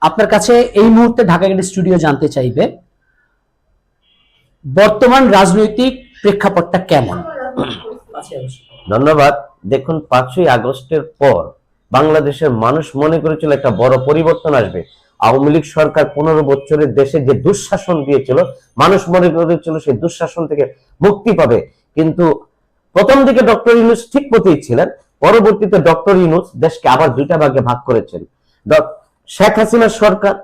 আপনার কাছে এই মুহূর্তে ঢাকা গেট স্টুডিও জানতে চাইবে বর্তমান রাজনৈতিক প্রেক্ষাপটটা কেমন। ধন্যবাদ। দেখুন, 5ই আগস্টের পর বাংলাদেশের মানুষ মনে করেছিল একটা বড় পরিবর্তন আসবে। আওয়ামী লীগ সরকার 15 বছরের দেশে যে দুঃশাসন দিয়েছিল, মানুষ মনে করেছিল সেই দুঃশাসন থেকে মুক্তি পাবে। কিন্তু প্রথম দিকে ডক্টর ইউনূস ঠিক পথেই ছিলেন, পরবর্তীতে ডক্টর ইউনূস দেশকে আবার দুইটা ভাগে ভাগ করেছেন। শেখ হাসিনার সরকার,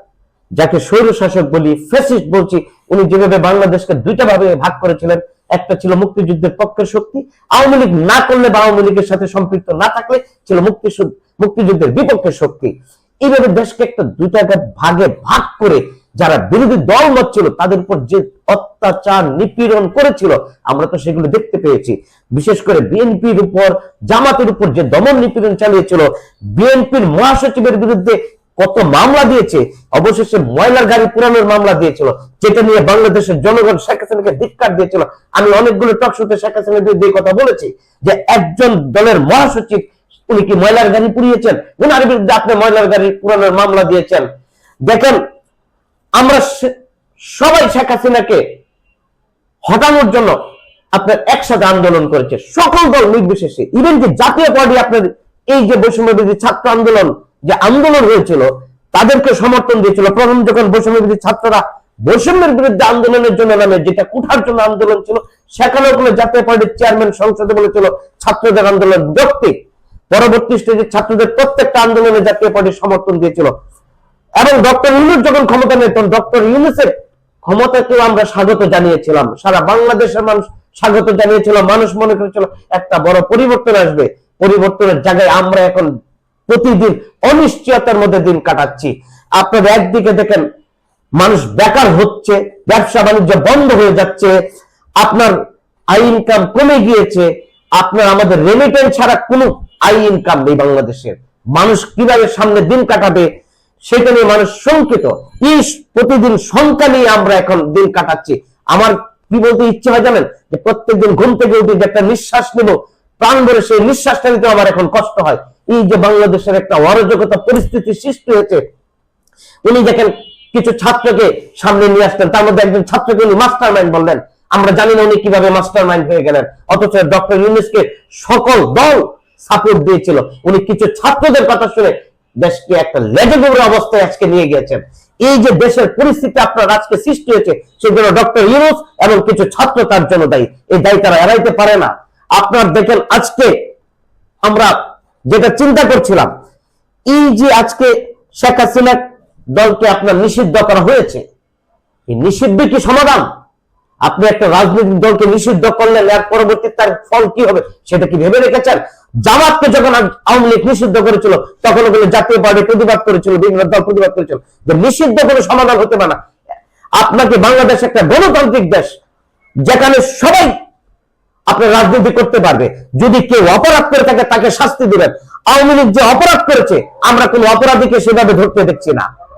যাকে স্বৈর শাসক বলি, ফ্যাসিস্ট বলছি, উনি যেভাবে বাংলাদেশকে দুইটা ভাবে ভাগ করেছিলেন, একটা ছিল মুক্তিযুদ্ধের পক্ষের শক্তি, আওয়ামী লীগ না করলে বা আওয়ামী লীগের সাথে সম্পৃক্ত না থাকলে ছিল মুক্তিযুদ্ধের বিপক্ষের শক্তি। এইভাবে দেশকে একটা দুইটা ভাগে ভাগ করে যারা বিরোধী দল মত ছিল তাদের উপর যে অত্যাচার নিপীড়ন করেছিল আমরা তো সেগুলো দেখতে পেয়েছি। বিশেষ করে বিএনপির উপর, জামাতের উপর যে দমন নিপীড়ন চালিয়েছিল, বিএনপির মহাসচিবের বিরুদ্ধে কত মামলা দিয়েছে, অবশেষে ময়লার গাড়ি পুরানোর মামলা দিয়েছিল, যেটা নিয়ে বাংলাদেশের জনগণ শেখ হাসিনাকে ধিক্কার দিয়েছিল। আমি অনেকগুলো টক শোতে শেখ হাসিনার বিরুদ্ধে কথা বলেছি যে একজন দলের মহাসচিব উনি কি ময়লার গাড়ি পুড়িয়েছেন, উনার বিরুদ্ধে আপনি ময়লার গাড়ি পুরানোর মামলা দিয়েছেন। দেখেন, আমরা সবাই শেখ হাসিনাকে হটানোর জন্য আপনার একসাথে আন্দোলন করেছে, সকল দল নির্বিশেষে। ইভেন যে জাতীয় পার্টি আপনার এই যে বৈষম্য বিরোধী ছাত্র আন্দোলন যে আন্দোলন হয়েছিল তাদেরকে সমর্থন দিয়েছিল। প্রথম যখন বৈষম্য বিরোধী ছাত্ররা বৈষম্যের বিরুদ্ধে আন্দোলনের জন্য নামে, যেটা কুঠার জন্য আন্দোলন ছিল, সেখানেও কোনো জাতীয় পার্টির চেয়ারম্যান সংসদে বলেছিল ছাত্রদের আন্দোলন যৌক্তিক। পরবর্তী স্টেজে ছাত্রদের প্রত্যেকটা আন্দোলনে জাতীয় পার্টি সমর্থন দিয়েছিল। এবং ডক্টর ইউনূস যখন ক্ষমতা নিতেন, তখন ডক্টর ইউনূসের ক্ষমতাকেও আমরা স্বাগত জানিয়েছিলাম, সারা বাংলাদেশের মানুষ স্বাগত জানিয়েছিল। মানুষ মনে করেছিল একটা বড় পরিবর্তন আসবে। পরিবর্তনের জায়গায় আমরা এখন প্রতিদিন অনিশ্চয়তার মধ্যে দিন কাটাচ্ছি। আপনারা একদিকে দেখেন মানুষ বেকার হচ্ছে, ব্যবসা বাণিজ্য বন্ধ হয়ে যাচ্ছে, আপনার আই ইনকাম কমে গিয়েছে, আপনার আমাদের রেমিটেন্স ছাড়া কোনো আই ইনকাম নেই বাংলাদেশের। মানুষ কিভাবে সামনে দিন কাটাবে সেটা নিয়ে মানুষ শঙ্কিত। প্রতিদিন শঙ্কা নিয়ে আমরা এখন দিন কাটাচ্ছি। আমার কি বলতে ইচ্ছে হয় জানেন, যে প্রত্যেকদিন ঘুম থেকে উঠে যে একটা নিঃশ্বাস নেব, প্রাণ ভরে সেই নিঃশ্বাসটা নিতে আমার এখন কষ্ট হয়। এই যে বাংলাদেশের একটা অরাজকতা পরিস্থিতি সৃষ্টি হয়েছে, উনি দেখেন কিছু ছাত্রকে সামনে নিয়ে আসতেন, তার মধ্যে একজন ছাত্রকে উনি মাস্টার মাইন্ড বললেন। আমরা জানি না উনি কিভাবে মাস্টার মাইন্ড হয়ে গেলেন, অথচ ডক্টর ইউনূসকে সকল দল সাপোর্ট দিয়েছিল। উনি কিছু ছাত্রদের কথা শুনে দেশকে একটা লেজেগুড়ে অবস্থায় আজকে নিয়ে গিয়েছেন। এই যে দেশের পরিস্থিতি আপনার আজকে সৃষ্টি হয়েছে, সেজন্য ডক্টর ইউনূস এবং কিছু ছাত্র তার জন্য দায়ী। এই দায়ী তারা এড়াইতে পারে না। আপনার দেখেন আজকে আমরা যেটা চিন্তা করছিলাম, এই যে আজকে শেখ হাসিনা দলকে আপনার নিষিদ্ধ করা হয়েছে, এই নিষিদ্ধ কি সমাধান? আপনি একটা রাজনৈতিক দলকে নিষিদ্ধ করলেন, এর পরবর্তী তার ফল কি হবে সেটা কি ভেবে রেখেছেন? জামাতকে যখন আওয়ামী লীগ নিষিদ্ধ করেছিল তখন ওগুলো জাতীয় পার্টি প্রতিবাদ করেছিল, বিভিন্ন দল প্রতিবাদ করেছিল, যে নিষিদ্ধ কোনো সমাধান হতে পারে না। আপনাকে বাংলাদেশ একটা গণতান্ত্রিক দেশ, যেখানে সবাই আপনার রাজনীতি করতে পারবে। যদি কেউ অপরাধ করে থাকে তাকে শাস্তি দিবেন। আওয়ামী লীগ যে অপরাধ করেছে, আমরা কোন অপরাধীকে সেভাবে ধরতে দেখছি না।